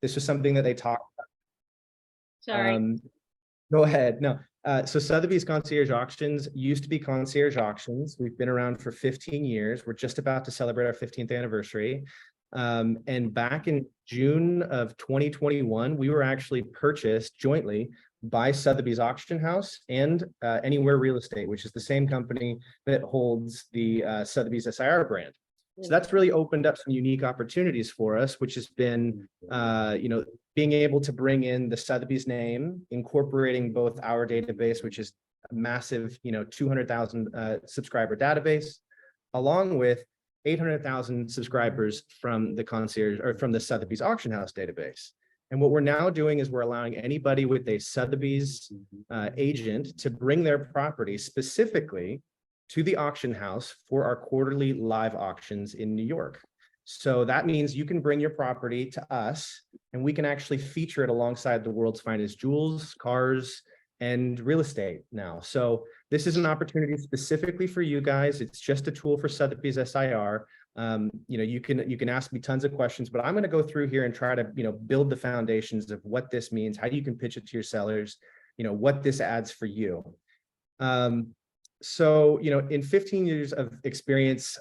This was something that they talked Sorry. about. Go ahead. No. So Sotheby's Concierge Auctions used to be Concierge Auctions. We've been around for 15 years. We're just about to celebrate our 15th anniversary. And back in June of 2021, we were actually purchased jointly by Sotheby's Auction House and Anywhere Real Estate, which is the same company that holds the Sotheby's SIR brand. So that's really opened up some unique opportunities for us, which has been, being able to bring in the Sotheby's name, incorporating both our database, which is a massive, 200,000 subscriber database, along with 800,000 subscribers from the Concierge or from the Sotheby's Auction House database. And what we're now doing is we're allowing anybody with a Sotheby's agent to bring their property specifically to the auction house for our quarterly live auctions in New York. So that means you can bring your property to us and we can actually feature it alongside the world's finest jewels, cars, and real estate now. So this is an opportunity specifically for you guys. It's just a tool for Sotheby's SIR. You can ask me tons of questions, but I'm going to go through here and try to, build the foundations of what this means, how you can pitch it to your sellers, what this adds for you. So, in 15 years of experience,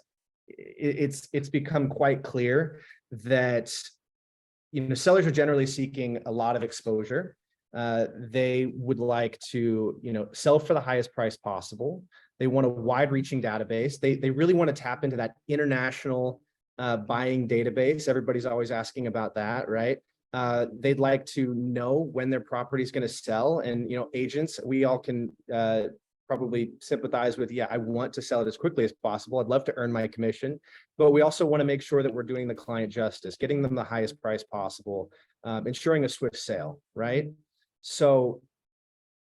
it's become quite clear that, sellers are generally seeking a lot of exposure. They would like to, sell for the highest price possible. They want a wide-reaching database. They really want to tap into that international buying database. Everybody's always asking about that, right? They'd like to know when their property is going to sell, and agents, we all can probably sympathize with, yeah, I want to sell it as quickly as possible. I'd love to earn my commission, but we also want to make sure that we're doing the client justice, getting them the highest price possible, ensuring a swift sale, right? So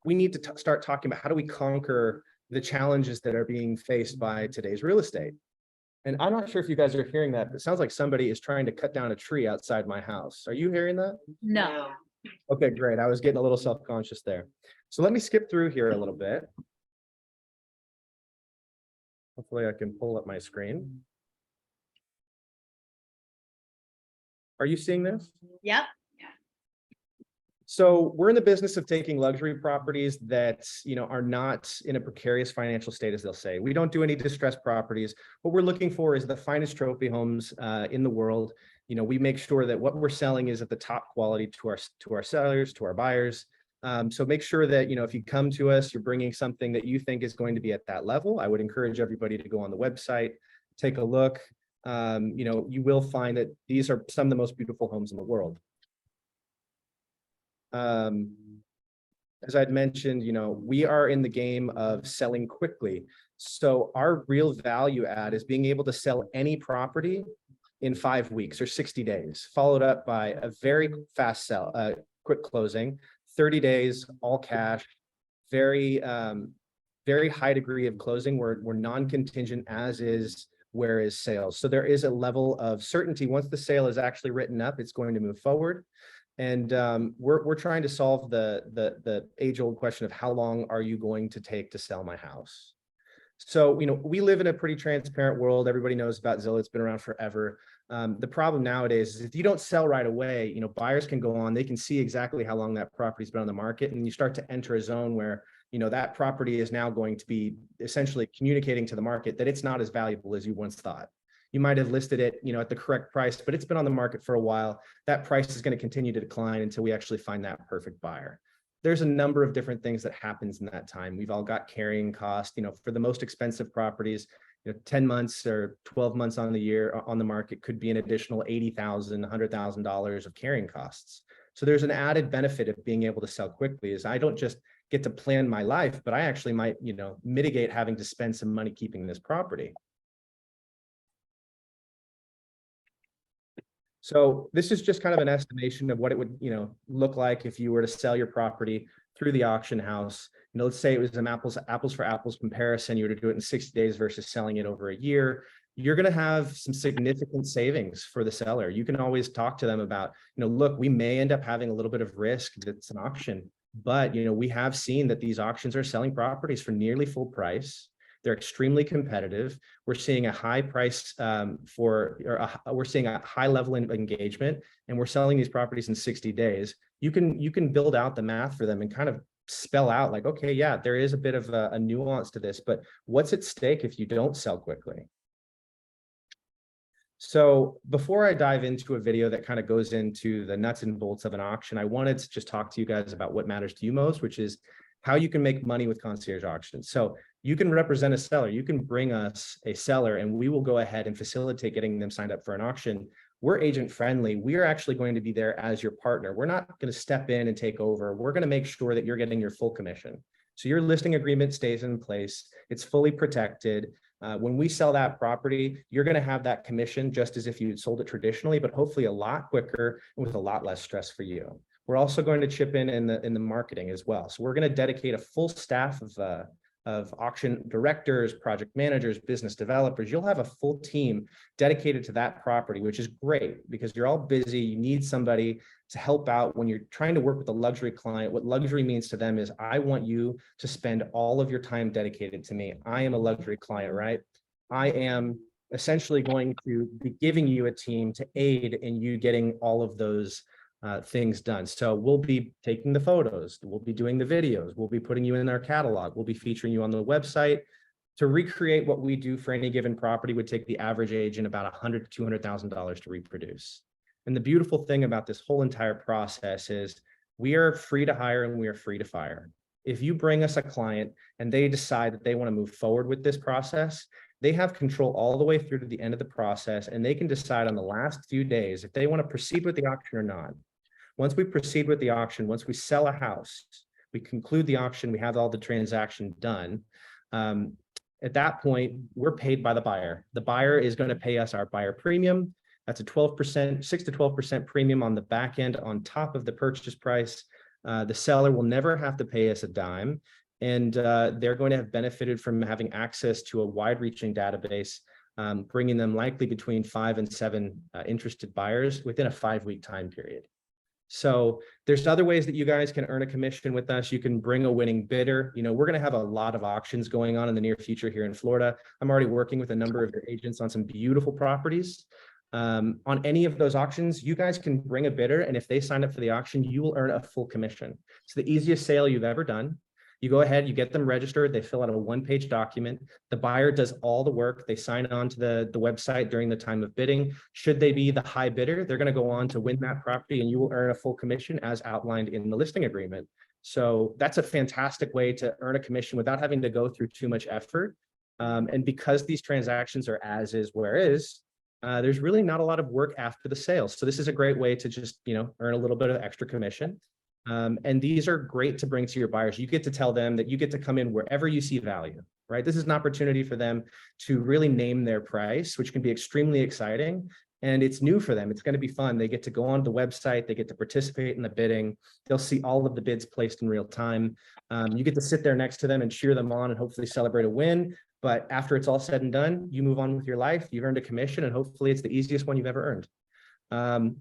we need to start talking about how do we conquer the challenges that are being faced by today's real estate. And I'm not sure if you guys are hearing that, but it sounds like somebody is trying to cut down a tree outside my house. Are you hearing that? No. Okay, great. I was getting a little self-conscious there. So let me skip through here a little bit. Hopefully I can pull up my screen. Are you seeing this? Yep. So we're in the business of taking luxury properties that, are not in a precarious financial state, as they'll say. We don't do any distressed properties. What we're looking for is the finest trophy homes in the world. We make sure that what we're selling is at the top quality to our sellers, to our buyers. So make sure that, if you come to us, you're bringing something that you think is going to be at that level. I would encourage everybody to go on the website, take a look. You will find that these are some of the most beautiful homes in the world. As I'd mentioned, we are in the game of selling quickly. So our real value add is being able to sell any property in 5 weeks or 60 days, followed up by a very fast sell, quick closing, 30 days, all cash, very high degree of closing. We're non-contingent as is, whereas sales. So there is a level of certainty. Once the sale is actually written up, it's going to move forward. And we're trying to solve the age-old question of how long are you going to take to sell my house? So, we live in a pretty transparent world. Everybody knows about Zillow. It's been around forever. The problem nowadays is if you don't sell right away, buyers can go on, they can see exactly how long that property's been on the market, and you start to enter a zone where, that property is now going to be essentially communicating to the market that it's not as valuable as you once thought. You might have listed it, at the correct price, but it's been on the market for a while. That price is going to continue to decline until we actually find that perfect buyer. There's a number of different things that happens in that time. We've all got carrying cost, for the most expensive properties, 10 months or 12 months on the market could be an additional $80,000, $100,000 of carrying costs. So there's an added benefit of being able to sell quickly is I don't just get to plan my life, but I actually might, mitigate having to spend some money keeping this property. So this is just kind of an estimation of what it would, look like if you were to sell your property through the auction house. Let's say it was an apples for apples comparison. You were to do it in 60 days versus selling it over a year. You're going to have some significant savings for the seller. You can always talk to them about, look, we may end up having a little bit of risk. It's an auction, but we have seen that these auctions are selling properties for nearly full price. They're extremely competitive. We're seeing a high price we're seeing a high level of engagement, and we're selling these properties in 60 days. You can build out the math for them and kind of spell out like, okay, yeah, there is a bit of a nuance to this, but what's at stake if you don't sell quickly? So before I dive into a video that kind of goes into the nuts and bolts of an auction, I wanted to just talk to you guys about what matters to you most, which is how you can make money with concierge auctions. So you can represent a seller, you can bring us a seller, and we will go ahead and facilitate getting them signed up for an auction. We're agent friendly. We are actually going to be there as your partner. We're not going to step in and take over. We're going to make sure that you're getting your full commission. So your listing agreement stays in place. It's fully protected. When we sell that property, you're going to have that commission just as if you had sold it traditionally, but hopefully a lot quicker and with a lot less stress for you. We're also going to chip in the marketing as well. So we're going to dedicate a full staff of auction directors, project managers, business developers. You'll have a full team dedicated to that property, which is great because you're all busy. You need somebody to help out when you're trying to work with a luxury client. What luxury means to them is, I want you to spend all of your time dedicated to me. I am a luxury client, right? I am essentially going to be giving you a team to aid in you getting all of those things done. So we'll be taking the photos, we'll be doing the videos, we'll be putting you in our catalog, we'll be featuring you on the website. To recreate what we do for any given property would take the average agent about $100,000 to $200,000 to reproduce. And the beautiful thing about this whole entire process is we are free to hire and we are free to fire. If you bring us a client and they decide that they want to move forward with this process, they have control all the way through to the end of the process, and they can decide on the last few days if they want to proceed with the auction or not. Once we proceed with the auction, once we sell a house, we conclude the auction, we have all the transaction done. At that point, we're paid by the buyer. The buyer is going to pay us our buyer premium. That's a 12%, 6 to 12% premium on the back end on top of the purchase price. The seller will never have to pay us a dime, and they're going to have benefited from having access to a wide-reaching database, bringing them likely between 5 and 7 interested buyers within a 5-week time period. So there's other ways that you guys can earn a commission with us. You can bring a winning bidder. We're going to have a lot of auctions going on in the near future here in Florida. I'm already working with a number of your agents on some beautiful properties. On any of those auctions, you guys can bring a bidder, and if they sign up for the auction, you will earn a full commission. It's the easiest sale you've ever done. You go ahead, you get them registered, they fill out a 1-page document. The buyer does all the work. They sign on to the website during the time of bidding. Should they be the high bidder, they're going to go on to win that property, and you will earn a full commission as outlined in the listing agreement. So that's a fantastic way to earn a commission without having to go through too much effort. And because these transactions are as is, where is, there's really not a lot of work after the sale. So this is a great way to just, earn a little bit of extra commission. And these are great to bring to your buyers. You get to tell them that you get to come in wherever you see value, right? This is an opportunity for them to really name their price, which can be extremely exciting. And it's new for them. It's going to be fun. They get to go on the website. They get to participate in the bidding. They'll see all of the bids placed in real time. You get to sit there next to them and cheer them on and hopefully celebrate a win. But after it's all said and done, you move on with your life. You've earned a commission, and hopefully it's the easiest one you've ever earned.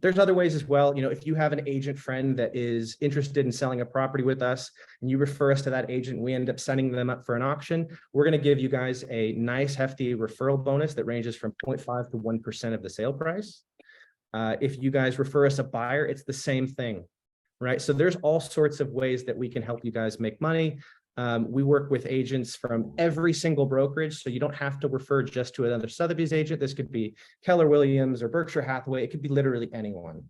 There's other ways as well. If you have an agent friend that is interested in selling a property with us and you refer us to that agent, we end up setting them up for an auction. We're going to give you guys a nice hefty referral bonus that ranges from 0.5 to 1% of the sale price. If you guys refer us a buyer, it's the same thing, right? So there's all sorts of ways that we can help you guys make money. We work with agents from every single brokerage, so you don't have to refer just to another Sotheby's agent. This could be Keller Williams or Berkshire Hathaway. It could be literally anyone.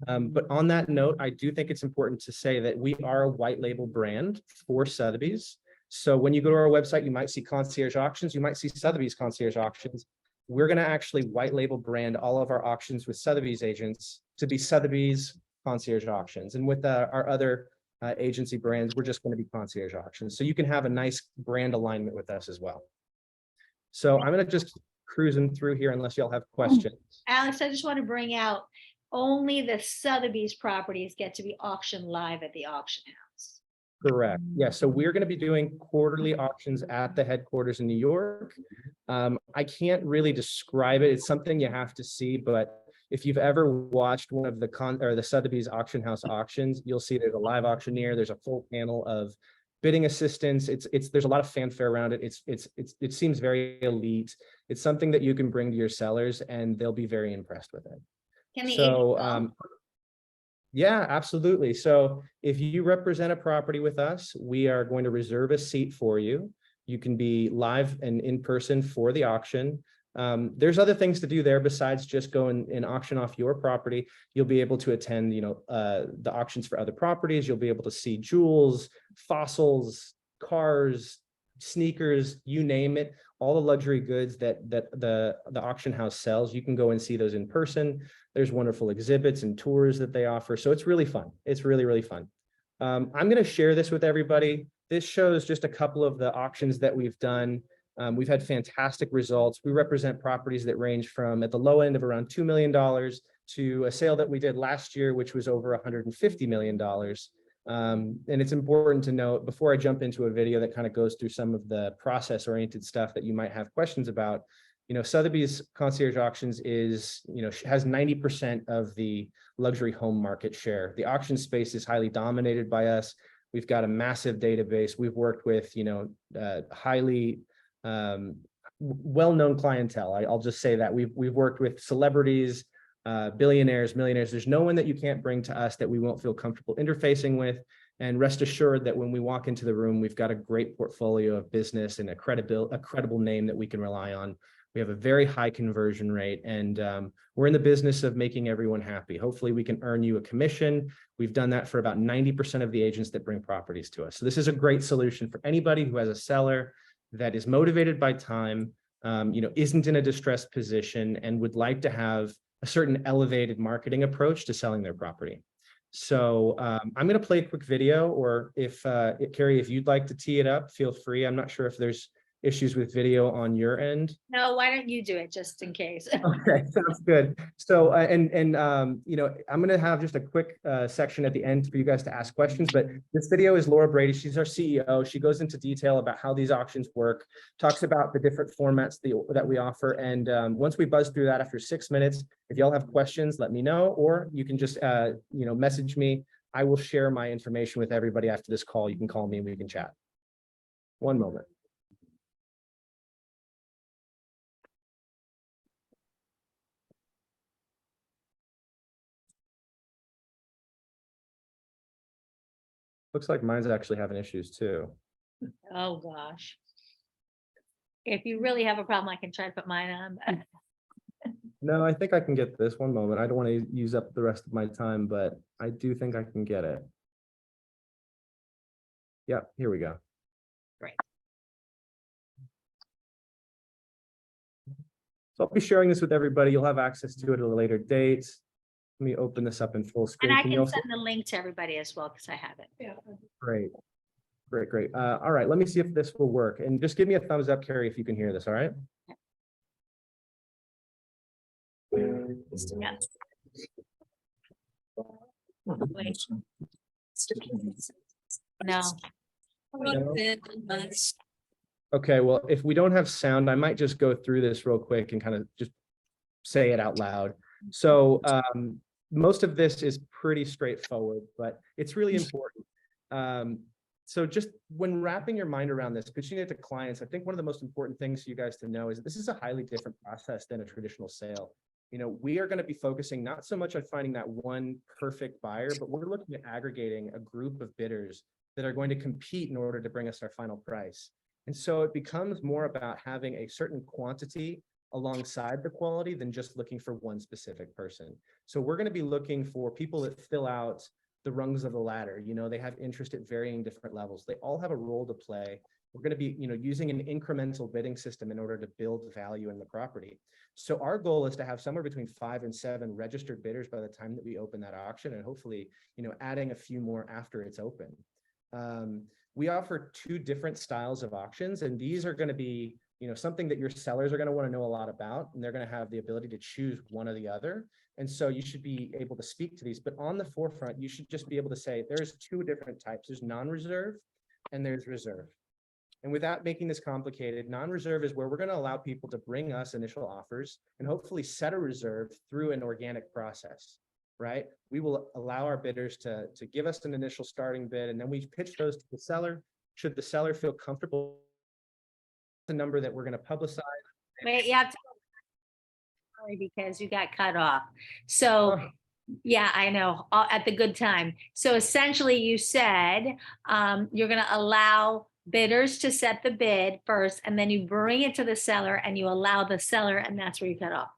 But on that note, I do think it's important to say that we are a white label brand for Sotheby's. So when you go to our website, you might see Concierge Auctions. You might see Sotheby's Concierge Auctions. We're going to actually white label brand all of our auctions with Sotheby's agents to be Sotheby's Concierge Auctions. And with our other agency brands, we're just going to be Concierge Auctions. So you can have a nice brand alignment with us as well. So I'm going to just cruising through here unless y'all have questions. Alex, I just want to bring out, only the Sotheby's properties get to be auctioned live at the auction house. Correct. Yeah. So we're going to be doing quarterly auctions at the headquarters in New York. I can't really describe it. It's something you have to see, but if you've ever watched one of the Sotheby's auction house auctions, you'll see there's a live auctioneer. There's a full panel of bidding assistance. There's a lot of fanfare around it. It seems very elite. It's something that you can bring to your sellers and they'll be very impressed with it. Can the agent So, go? yeah, absolutely. So if you represent a property with us, we are going to reserve a seat for you. You can be live and in person for the auction. There's other things to do there besides just go and auction off your property. You'll be able to attend, the auctions for other properties. You'll be able to see jewels, fossils, cars, sneakers, you name it. All the luxury goods that the auction house sells, you can go and see those in person. There's wonderful exhibits and tours that they offer. So it's really fun. It's really, really fun. I'm going to share this with everybody. This shows just a couple of the auctions that we've done. We've had fantastic results. We represent properties that range from at the low end of around $2 million to a sale that we did last year, which was over $150 million. And it's important to note before I jump into a video that kind of goes through some of the process oriented stuff that you might have questions about. Sotheby's Concierge Auctions has 90% of the luxury home market share. The auction space is highly dominated by us. We've got a massive database. We've worked with, highly well-known clientele. I'll just say that we've worked with celebrities, billionaires, millionaires. There's no one that you can't bring to us that we won't feel comfortable interfacing with. And rest assured that when we walk into the room, we've got a great portfolio of business and a credible name that we can rely on. We have a very high conversion rate, and we're in the business of making everyone happy. Hopefully we can earn you a commission. We've done that for about 90% of the agents that bring properties to us. So this is a great solution for anybody who has a seller that is motivated by time, isn't in a distressed position and would like to have a certain elevated marketing approach to selling their property. So I'm going to play a quick video, or if Carrie, if you'd like to tee it up, feel free. I'm not sure if there's issues with video on your end. No, why don't you do it just in case? Okay, sounds good. So, I'm going to have just a quick section at the end for you guys to ask questions, but this video is Laura Brady. She's our CEO. She goes into detail about how these auctions work, talks about the different formats that we offer. And once we buzz through that after 6 minutes, if y'all have questions, let me know, or you can just, message me. I will share my information with everybody after this call. You can call me and we can chat. One moment. Looks like mine's actually having issues too. Oh, gosh. If you really have a problem, I can try to put mine on. No, I think I can get this. One moment. I don't want to use up the rest of my time, but I do think I can get it. Yeah, here we go. Great. So I'll be sharing this with everybody. You'll have access to it at a later date. Let me open this up in full screen. And I Can can you also... send the link to everybody as well, because I have it. Yeah. Great. Great. All right, let me see if this will work. And just give me a thumbs up, Carrie, if you can hear this, all right? Yeah. Wait. No. Okay, well, if we don't have sound, I might just go through this real quick and kind of just say it out loud. So most of this is pretty straightforward, but it's really important. So just when wrapping your mind around this, pitching it to clients, I think one of the most important things for you guys to know is that this is a highly different process than a traditional sale. We are going to be focusing not so much on finding that one perfect buyer, but we're looking at aggregating a group of bidders that are going to compete in order to bring us our final price. And so it becomes more about having a certain quantity alongside the quality than just looking for one specific person. So we're going to be looking for people that fill out the rungs of the ladder. They have interest at varying different levels. They all have a role to play. We're going to be, using an incremental bidding system in order to build value in the property. So our goal is to have somewhere between 5 and 7 registered bidders by the time that we open that auction, and hopefully, adding a few more after it's open. We offer 2 different styles of auctions, and these are going to be, something that your sellers are going to want to know a lot about, and they're going to have the ability to choose one or the other. And so you should be able to speak to these, but on the forefront, you should just be able to say there's 2 different types. There's non-reserve and there's reserve. And without making this complicated, non-reserve is where we're going to allow people to bring us initial offers and hopefully set a reserve through an organic process, right? We will allow our bidders to give us an initial starting bid, and then we pitch those to the seller. should the seller feel comfortable, the number that we're going to publicize. Wait, you have to. Because you got cut off. So, Oh. yeah, I know, at the good time. So essentially you said, you're gonna allow bidders to set the bid first, and then you bring it to the seller and you allow the seller, and that's where you cut off.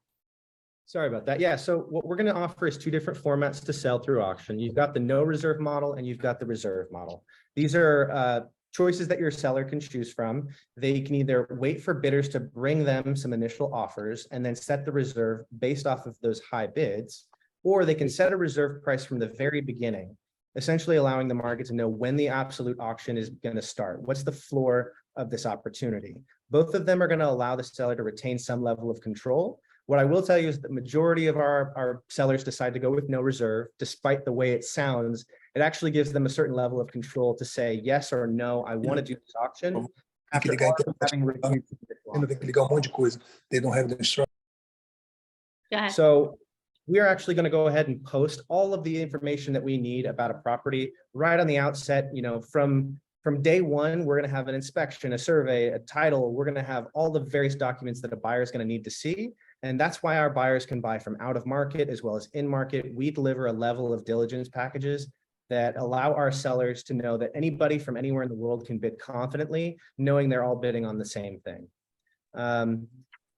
Sorry about that. Yeah, so what we're going to offer is two different formats to sell through auction. You've got the no reserve model and you've got the reserve model. These are choices that your seller can choose from. They can either wait for bidders to bring them some initial offers and then set the reserve based off of those high bids, or they can set a reserve price from the very beginning, essentially allowing the market to know when the absolute auction is going to start. What's the floor of this opportunity? Both of them are going to allow the seller to retain some level of control. What I will tell you is the majority of our sellers decide to go with no reserve, despite the way it sounds. It actually gives them a certain level of control to say yes or no, I want to do this auction. After having reviewed They don't have the instruction. Go ahead. So we are actually going to go ahead and post all of the information that we need about a property right on the outset. You know, from day one, we're going to have an inspection, a survey, a title. We're going to have all the various documents that a buyer is going to need to see. And that's why our buyers can buy from out of market as well as in market. We deliver a level of diligence packages that allow our sellers to know that anybody from anywhere in the world can bid confidently, knowing they're all bidding on the same thing.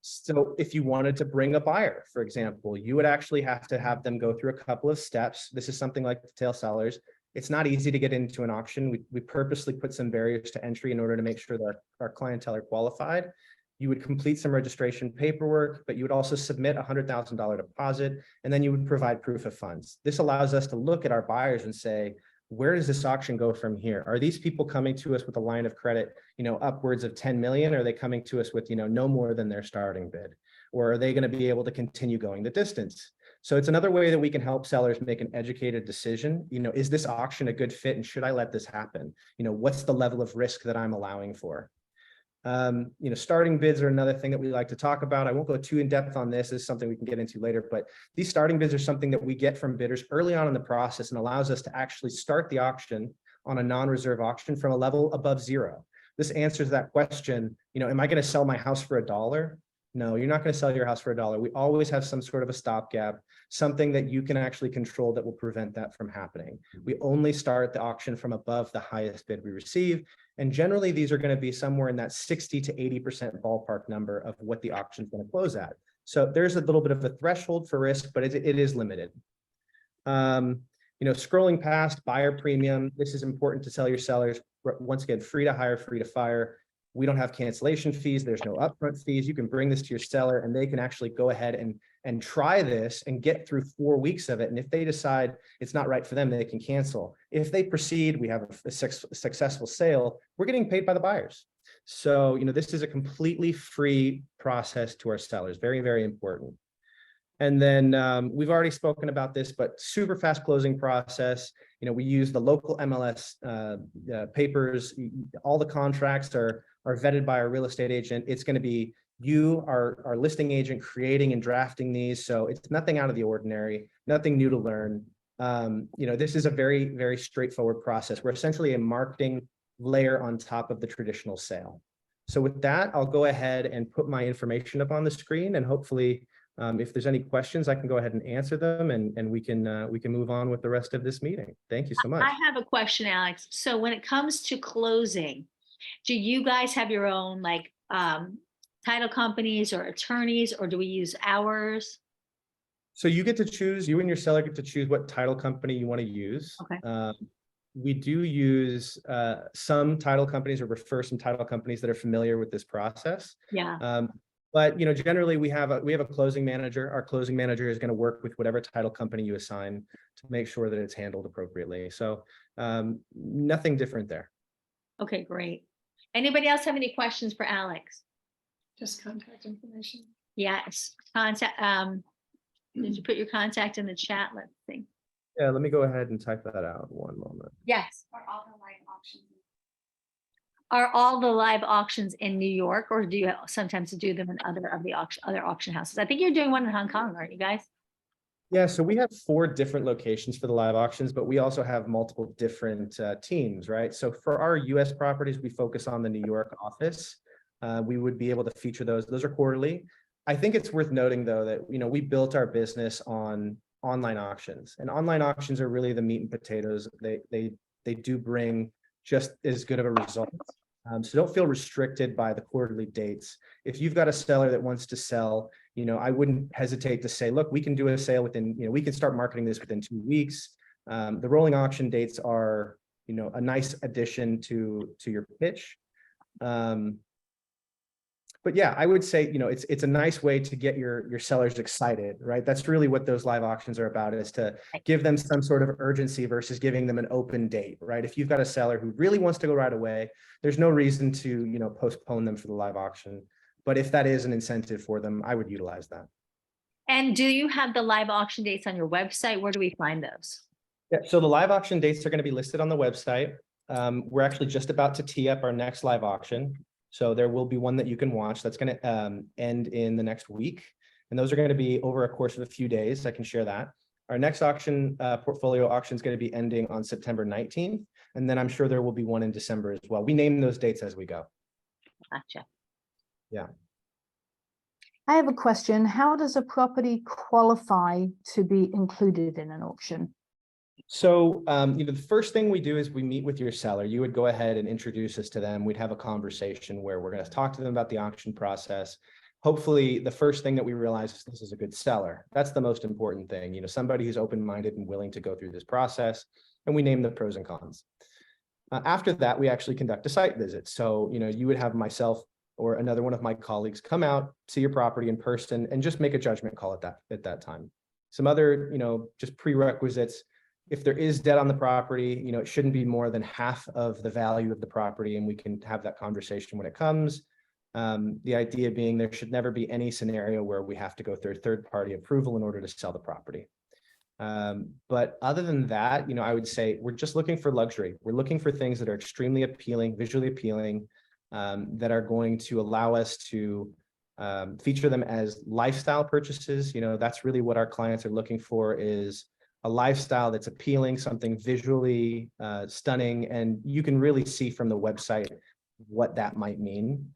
So if you wanted to bring a buyer, for example, you would actually have to have them go through a couple of steps. This is something like tail sellers. It's not easy to get into an auction. We purposely put some barriers to entry in order to make sure that our clientele are qualified. You would complete some registration paperwork, but you would also submit a $100,000 deposit, and then you would provide proof of funds. This allows us to look at our buyers and say, where does this auction go from here? Are these people coming to us with a line of credit, upwards of 10 million? Or are they coming to us with, no more than their starting bid? Or are they going to be able to continue going the distance? So it's another way that we can help sellers make an educated decision. Is this auction a good fit, and should I let this happen? What's the level of risk that I'm allowing for? Starting bids are another thing that we like to talk about. I won't go too in depth on this. This is something we can get into later, but these starting bids are something that we get from bidders early on in the process and allows us to actually start the auction on a non-reserve auction from a level above zero. This answers that question, am I going to sell my house for $1? No, you're not going to sell your house for $1. We always have some sort of a stopgap, something that you can actually control that will prevent that from happening. We only start the auction from above the highest bid we receive. And generally, these are going to be somewhere in that 60 to 80% ballpark number of what the auction is going to close at. So there's a little bit of a threshold for risk, but it is limited. Scrolling past buyer premium, this is important to tell your sellers. Once again, free to hire, free to fire. We don't have cancellation fees. There's no upfront fees. You can bring this to your seller and they can actually go ahead and try this and get through 4 weeks of it. And if they decide it's not right for them, they can cancel. If they proceed, we have a successful sale, we're getting paid by the buyers. So, this is a completely free process to our sellers. Very, very important. And then we've already spoken about this, but super fast closing process. We use the local MLS papers. All the contracts are vetted by our real estate agent. It's going to be you, our listing agent, creating and drafting these. So it's nothing out of the ordinary, nothing new to learn. This is a very, very straightforward process. We're essentially a marketing layer on top of the traditional sale. So with that, I'll go ahead and put my information up on the screen, and hopefully if there's any questions, I can go ahead and answer them, and we can move on with the rest of this meeting. Thank you so much. I have a question, Alex. So when it comes to closing, do you guys have your own title companies or attorneys, or do we use ours? So you get to choose, you and your seller get to choose what title company you want to use. Okay. We do use some title companies, or refer some title companies that are familiar with this process. Yeah. But generally we have a closing manager. Our closing manager is going to work with whatever title company you assign to make sure that it's handled appropriately. So nothing different there. Okay, great. Anybody else have any questions for Alex? Just contact information. Yes. Contact. Did you put your contact in the chat? Let's see. Yeah, let me go ahead and type that out. One moment. Yes. Are all the live auctions? Are all the live auctions in New York, or do you sometimes do them in other auction houses? I think you're doing one in Hong Kong, aren't you guys? Yeah, so we have 4 different locations for the live auctions, but we also have multiple different teams, right? So for our US properties, we focus on the New York office. We would be able to feature those. Those are quarterly. I think it's worth noting, though, that we built our business on online auctions, and online auctions are really the meat and potatoes. They do bring just as good of a result. So don't feel restricted by the quarterly dates. If you've got a seller that wants to sell, I wouldn't hesitate to say, look, we can do a sale within, we can start marketing this within 2 weeks. The rolling auction dates are, a nice addition to your pitch. But yeah, I would say, it's a nice way to get your sellers excited, right? That's really what those live auctions are about, is to give them some sort of urgency versus giving them an open date, right? If you've got a seller who really wants to go right away, there's no reason to, postpone them for the live auction. But if that is an incentive for them, I would utilize that. And do you have the live auction dates on your website? Where do we find those? Yeah, so the live auction dates are going to be listed on the website. We're actually just about to tee up our next live auction. So there will be one that you can watch that's going to end in the next week. And those are going to be over a course of a few days. I can share that. Our next auction, portfolio auction, is going to be ending on September 19th. And then I'm sure there will be one in December as well. We name those dates as we go. Gotcha. Yeah. I have a question. How does a property qualify to be included in an auction? So, the first thing we do is we meet with your seller. You would go ahead and introduce us to them. We'd have a conversation where we're going to talk to them about the auction process. Hopefully, the first thing that we realize is this is a good seller. That's the most important thing. Somebody who's open-minded and willing to go through this process, and we name the pros and cons. After that, we actually conduct a site visit. So, you would have myself or another one of my colleagues come out, see your property in person, and just make a judgment call at that time. Some other, just prerequisites. If there is debt on the property, it shouldn't be more than half of the value of the property, and we can have that conversation when it comes. The idea being there should never be any scenario where we have to go through third-party approval in order to sell the property. But other than that, I would say we're just looking for luxury. We're looking for things that are extremely appealing, visually appealing, that are going to allow us to feature them as lifestyle purchases. That's really what our clients are looking for, is a lifestyle that's appealing, something visually stunning, and you can really see from the website what that might mean.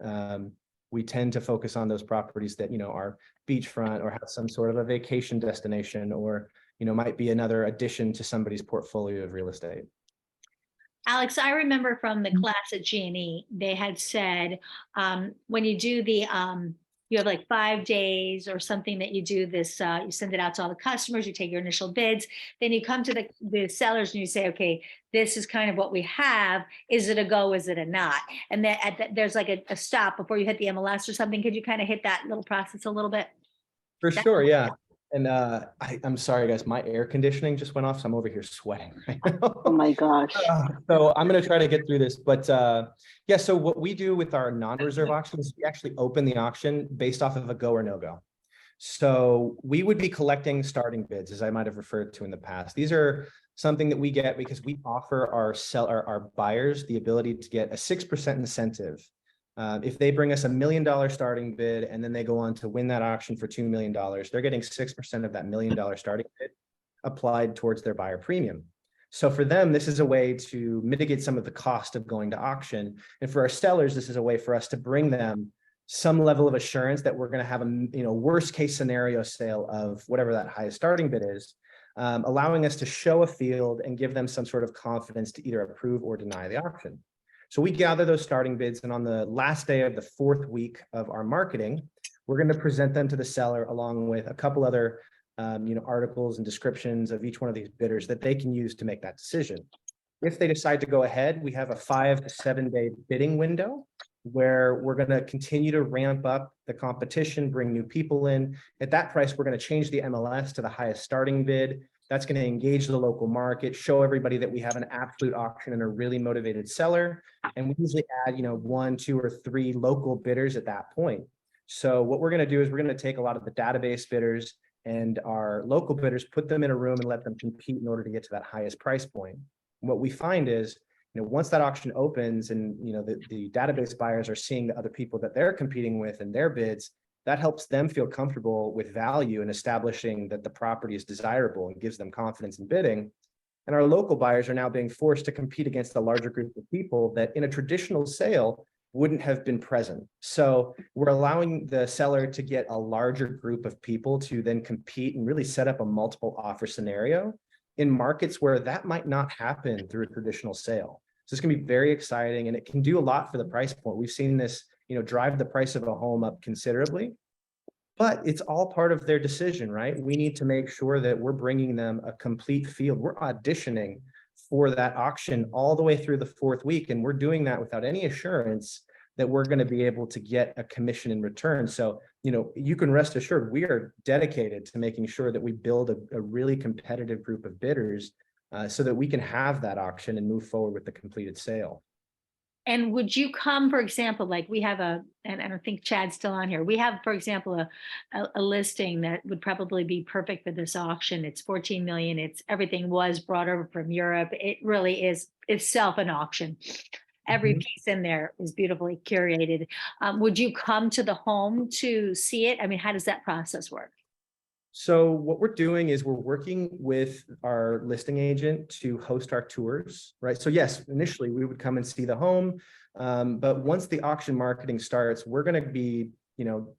We tend to focus on those properties that, are beachfront or have some sort of a vacation destination, or, might be another addition to somebody's portfolio of real estate. Alex, I remember from the class at G&E, they had said, when you do the, you have like 5 days or something that you do this, you send it out to all the customers, you take your initial bids, then you come to the sellers and you say, okay, this is kind of what we have. Is it a go? Is it a not? And then there's like a stop before you hit the MLS or something. Could you kind of hit that little process a little bit? For sure, yeah. And I'm sorry, guys, my air conditioning just went off, so I'm over here sweating right now. Oh my gosh. So I'm going to try to get through this. But yeah, so what we do with our non-reserve auctions, we actually open the auction based off of a go or no go. So we would be collecting starting bids, as I might have referred to in the past. These are something that we get because we offer our buyers the ability to get a 6% incentive. If they bring us $1 million starting bid and then they go on to win that auction for $2 million, they're getting 6% of that $1 million starting bid applied towards their buyer premium. So for them, this is a way to mitigate some of the cost of going to auction. And for our sellers, this is a way for us to bring them some level of assurance that we're going to have a worst case scenario sale of whatever that highest starting bid is, allowing us to show a field and give them some sort of confidence to either approve or deny the auction. So we gather those starting bids, and on the last day of the 4th week of our marketing, we're going to present them to the seller along with a couple other articles and descriptions of each one of these bidders that they can use to make that decision. If they decide to go ahead, we have a 5 to 7 day bidding window where we're going to continue to ramp up the competition, bring new people in. At that price, we're going to change the MLS to the highest starting bid. That's going to engage the local market, show everybody that we have an absolute auction and a really motivated seller. And we usually add, 1, 2, or 3 local bidders at that point. So what we're going to do is we're going to take a lot of the database bidders and our local bidders, put them in a room and let them compete in order to get to that highest price point. And what we find is, once that auction opens and, the database buyers are seeing the other people that they're competing with and their bids, that helps them feel comfortable with value and establishing that the property is desirable and gives them confidence in bidding. And our local buyers are now being forced to compete against a larger group of people that in a traditional sale wouldn't have been present. So we're allowing the seller to get a larger group of people to then compete and really set up a multiple offer scenario in markets where that might not happen through a traditional sale. So it's going to be very exciting, and it can do a lot for the price point. We've seen this, drive the price of a home up considerably, but it's all part of their decision, right? We need to make sure that we're bringing them a complete field. We're auditioning for that auction all the way through the 4th week, and we're doing that without any assurance that we're going to be able to get a commission in return. So, you can rest assured we are dedicated to making sure that we build a really competitive group of bidders so that we can have that auction and move forward with the completed sale. And would you come, for example, like we have and I don't think Chad's still on here. We have, for example, a listing that would probably be perfect for this auction. It's 14 million. Everything was brought over from Europe. It really is itself an auction. Every piece in there is beautifully curated. Would you come to the home to see it? I mean, how does that process work? So what we're doing is we're working with our listing agent to host our tours, right? So yes, initially we would come and see the home, but once the auction marketing starts, we're going to be,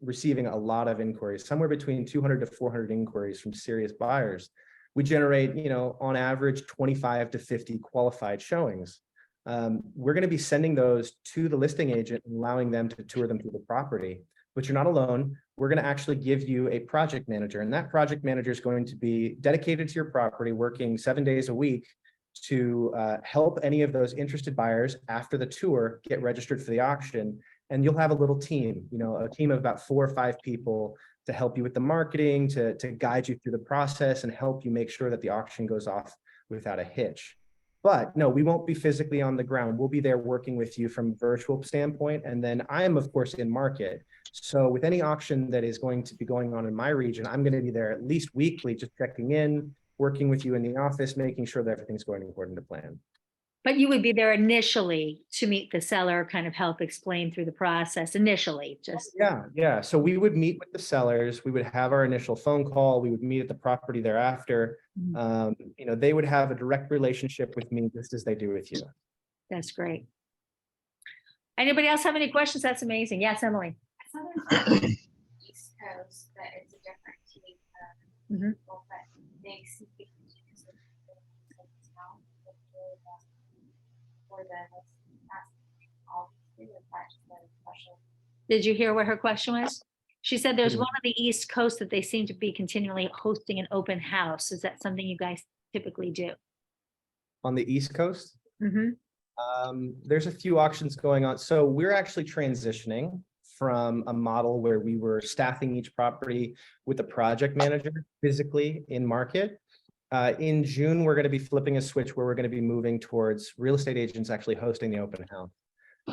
receiving a lot of inquiries, somewhere between 200 to 400 inquiries from serious buyers. We generate, on average, 25 to 50 qualified showings. We're going to be sending those to the listing agent and allowing them to tour them through the property. But you're not alone. We're going to actually give you a project manager, and that project manager is going to be dedicated to your property, working 7 days a week to help any of those interested buyers after the tour get registered for the auction. And you'll have a little team, a team of about 4 or 5 people to help you with the marketing, to guide you through the process and help you make sure that the auction goes off without a hitch. But no, we won't be physically on the ground. We'll be there working with you from a virtual standpoint. And then I am, of course, in market. So with any auction that is going to be going on in my region, I'm going to be there at least weekly, just checking in, working with you in the office, making sure that everything's going according to plan. But you would be there initially to meet the seller, kind of help explain through the process initially, just. Yeah. So we would meet with the sellers. We would have our initial phone call. We would meet at the property thereafter. They would have a direct relationship with me just as they do with you. That's great. Anybody else have any questions? That's amazing. Yes, Emily. I saw there's one East Coast that is a different team of people, but they seem to be for Did you hear what her question was? She said there's one on the East Coast that they seem to be continually hosting an open house. Is that something you guys typically do? On the East Coast? There's a few auctions going on. So we're actually transitioning from a model where we were staffing each property with a project manager physically in market. In June, we're going to be flipping a switch where we're going to be moving towards real estate agents actually hosting the open house.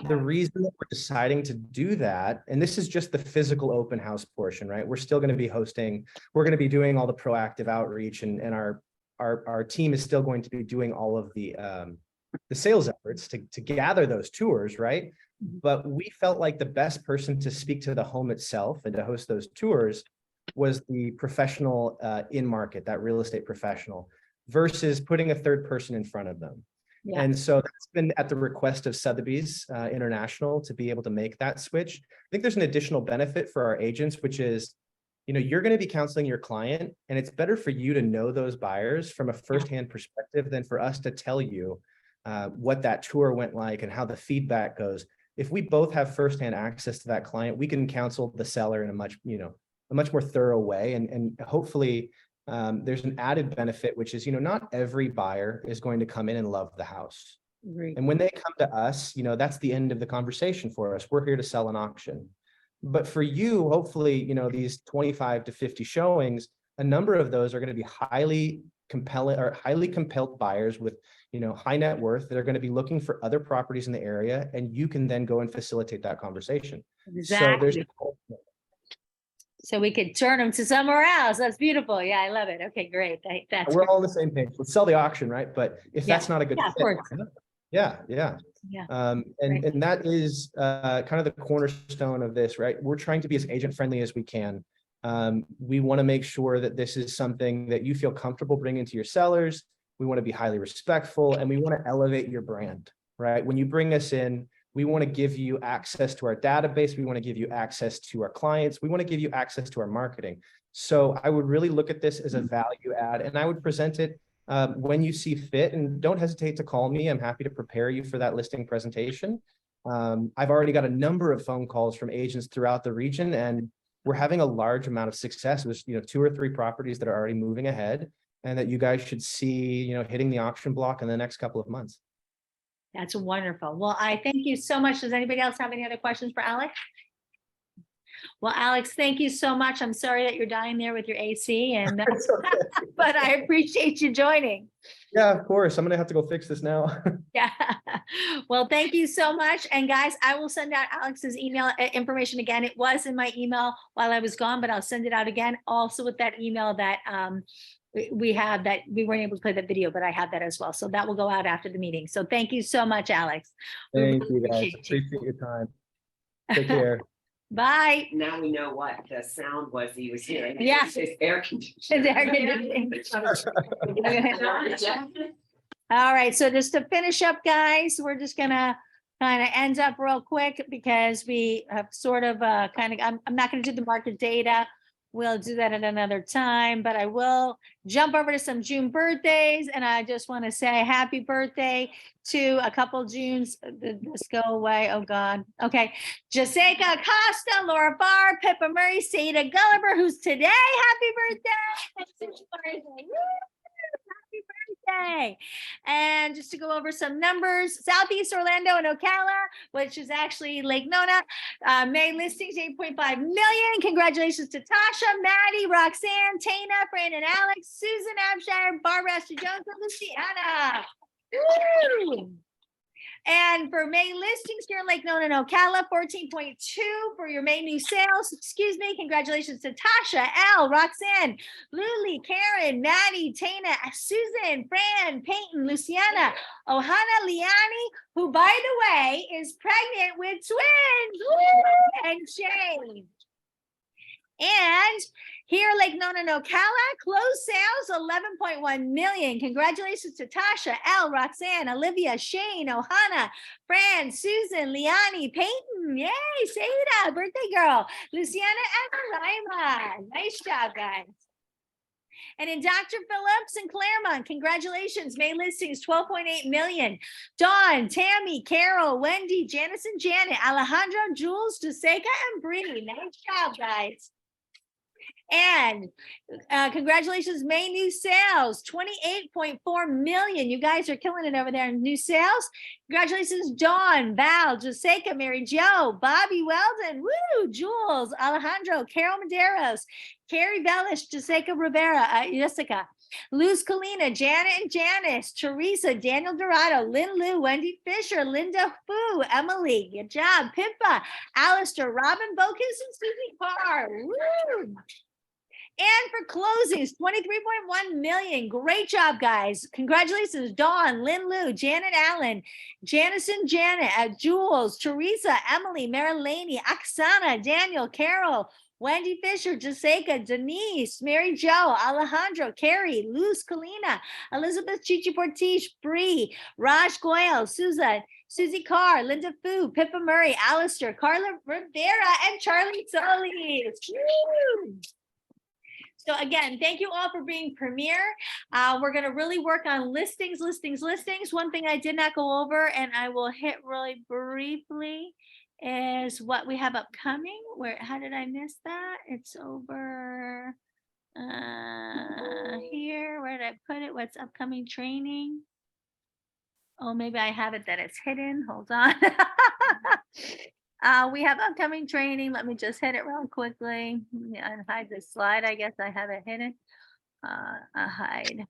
The reason that we're deciding to do that, and this is just the physical open house portion, right? We're still going to be hosting, we're going to be doing all the proactive outreach, and our team is still going to be doing all of the sales efforts to gather those tours, right? But we felt like the best person to speak to the home itself and to host those tours was the professional in market, that real estate professional, versus putting a third person in front of them. Yeah. And so that's been at the request of Sotheby's International to be able to make that switch. I think there's an additional benefit for our agents, which is, you're going to be counseling your client, and it's better for you to know those buyers from a firsthand perspective than for us to tell you what that tour went like and how the feedback goes. If we both have firsthand access to that client, we can counsel the seller in a much more thorough way. And hopefully there's an added benefit, which is, not every buyer is going to come in and love the house. Right. And when they come to us, that's the end of the conversation for us. We're here to sell an auction. But for you, hopefully, these 25 to 50 showings, a number of those are going to be highly compelled buyers with, high net worth that are going to be looking for other properties in the area. And you can then go and facilitate that conversation. Exactly. So we could turn them to somewhere else. That's beautiful. Yeah, I love it. Okay, great. We're all on the same page. Let's sell the auction, right? But if that's not a good fit, Yeah, yeah. Yeah. And that is kind of the cornerstone of this, right? We're trying to be as agent friendly as we can. We want to make sure that this is something that you feel comfortable bringing to your sellers. We want to be highly respectful, and we want to elevate your brand, right? When you bring us in, we want to give you access to our database. We want to give you access to our clients. We want to give you access to our marketing. So I would really look at this as a value add, and I would present it when you see fit, and don't hesitate to call me. I'm happy to prepare you for that listing presentation. I've already got a number of phone calls from agents throughout the region, and we're having a large amount of success with 2 or 3 properties that are already moving ahead, and that you guys should see hitting the auction block in the next couple of months. That's wonderful. Well, I thank you so much. Does anybody else have any other questions for Alex? Well, Alex, thank you so much. I'm sorry that you're dying there with your AC, and It's okay. but I appreciate you joining. Yeah, of course. I'm gonna have to go fix this now. Yeah. Well, thank you so much. And guys, I will send out Alex's email information again. It was in my email while I was gone, but I'll send it out again. Also with that email that we have, that we weren't able to play that video, but I have that as well. So that will go out after the meeting. So thank you so much, Alex. We Thank really you guys. appreciate you. Appreciate your time. Take care. Bye. Now we know what the sound was he was hearing. Yeah. It's his air conditioner. It's air conditioning. All right, so just to finish up, guys, we're just gonna kind of end up real quick because we have sort of I'm not gonna do the market data. We'll do that at another time, but I will jump over to some June birthdays, and I just want to say happy birthday to a couple Junes. Did this go away? Oh God. Okay. Jessica Costa, Laura Barr, Pippa Murray, Seda Gulliver, who's today. Happy birthday. Happy birthday. And just to go over some numbers, Southeast Orlando and Ocala, which is actually Lake Nona, May listings 8.5 million. Congratulations to Tasha, Maddie, Roxanne, Tana, Fran and Alex, Susan Abshire, Barbara Astor Jones, and Luciana. Woo! And for May listings here in Lake Nona and Ocala, 14.2 for your May new sales. Excuse me. Congratulations to Tasha, Al, Roxanne, Lily, Karen, Maddie, Tana, Susan, Fran, Peyton, Luciana, Ohana, Liani, who, by the way, is pregnant with twins. Woo! And Shane. And here, Lake Nona and Ocala, closed sales 11.1 million. Congratulations to Tasha, Elle, Roxanne, Olivia, Shane, Ohana, Fran, Susan, Liani, Peyton, yay, Seda, birthday girl, Luciana, and Rima. Nice job, guys. And in Dr. Phillips and Claremont, congratulations, May listings 12.8 million. Dawn, Tammy, Carol, Wendy, Janice and Janet, Alejandro, Jules, Jessica, and Bree. Nice job, guys. And congratulations, May new sales, 28.4 million. You guys are killing it over there in new sales. Congratulations, Dawn, Val, Jessica, Mary Jo, Bobby Weldon, woo, Jules, Alejandro, Carol Maderos, Carrie Bellish, Jessica Rivera, Jessica, Luz Kalina, Janet and Janice, Teresa, Daniel Dorado, Lynn Lou, Wendy Fisher, Linda Fu, Emily, good job, Pippa, Alistair, Robin Bocus, and Susie Carr. Woo! And for closings, 23.1 million. Great job, guys. Congratulations, Dawn, Lynn Lou, Janet Allen, Janice and Janet, Jules, Teresa, Emily, Marilani, Oksana, Daniel, Carol, Wendy Fisher, Jessica, Denise, Mary Jo, Alejandro, Carrie, Luz Kalina, Elizabeth Chichi Portish, Bree, Raj Goyal, Susan, Susie Carr, Linda Fu, Pippa Murray, Alistair, Carla Rivera, and Charlie Solis. Woo! So again, thank you all for being premier. We're going to really work on listings. One thing I did not go over, and I will hit really briefly, is what we have upcoming. How did I miss that? It's over here. Where did I put it? What's upcoming training? Oh, maybe I have it that it's hidden. Hold on. We have upcoming training. Let me just hit it real quickly. Unhide this slide. I guess I have it hidden. Unhide.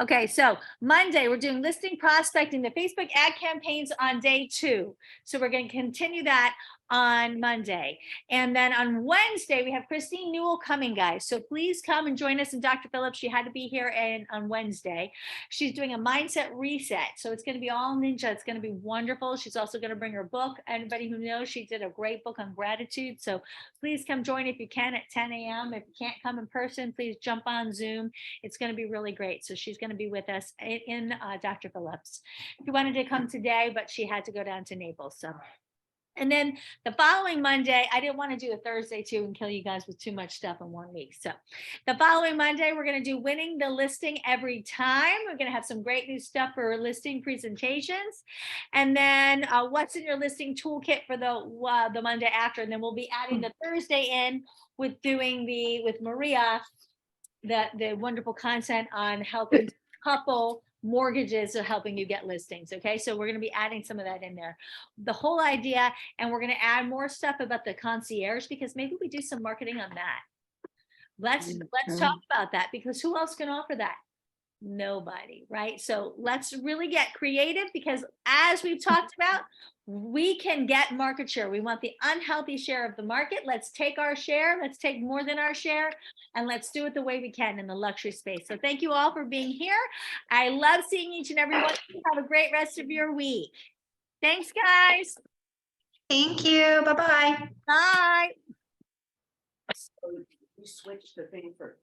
Okay, so Monday, we're doing listing prospecting, the Facebook ad campaigns on day 2. So we're going to continue that on Monday. And then on Wednesday, we have Christine Newell coming, guys. So please come and join us. And Dr. Phillips, she had to be here on Wednesday. She's doing a mindset reset. So it's going to be all ninja. It's going to be wonderful. She's also going to bring her book. Anybody who knows, she did a great book on gratitude. So please come join if you can at 10 a.m. If you can't come in person, please jump on Zoom. It's going to be really great. So she's going to be with us in Dr. Phillips. She wanted to come today, but she had to go down to Naples. So. And then the following Monday, I didn't want to do a Thursday too and kill you guys with too much stuff in 1 week. So the following Monday, we're going to do winning the listing every time. We're going to have some great new stuff for listing presentations. And then what's in your listing toolkit for the Monday after. And then we'll be adding the Thursday in with doing with Maria, the wonderful content on helping couple mortgages are helping you get listings. Okay, so we're going to be adding some of that in there, the whole idea, and we're going to add more stuff about the concierge, because maybe we do some marketing on that. Let's talk about that, because who else can offer that? Nobody, right? So let's really get creative, because as we've talked about, we can get market share. We want the unhealthy share of the market. Let's take our share. Let's take more than our share, and let's do it the way we can in the luxury space. So thank you all for being here. I love seeing each and every one of you. Have a great rest of your week. Thanks, guys. Thank you. Bye-bye. Bye. So you switched the thing for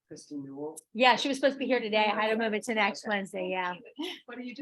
Christine Newell. Yeah, she was supposed to be here today. I had to move it to next Wednesday. Yeah. What do you do?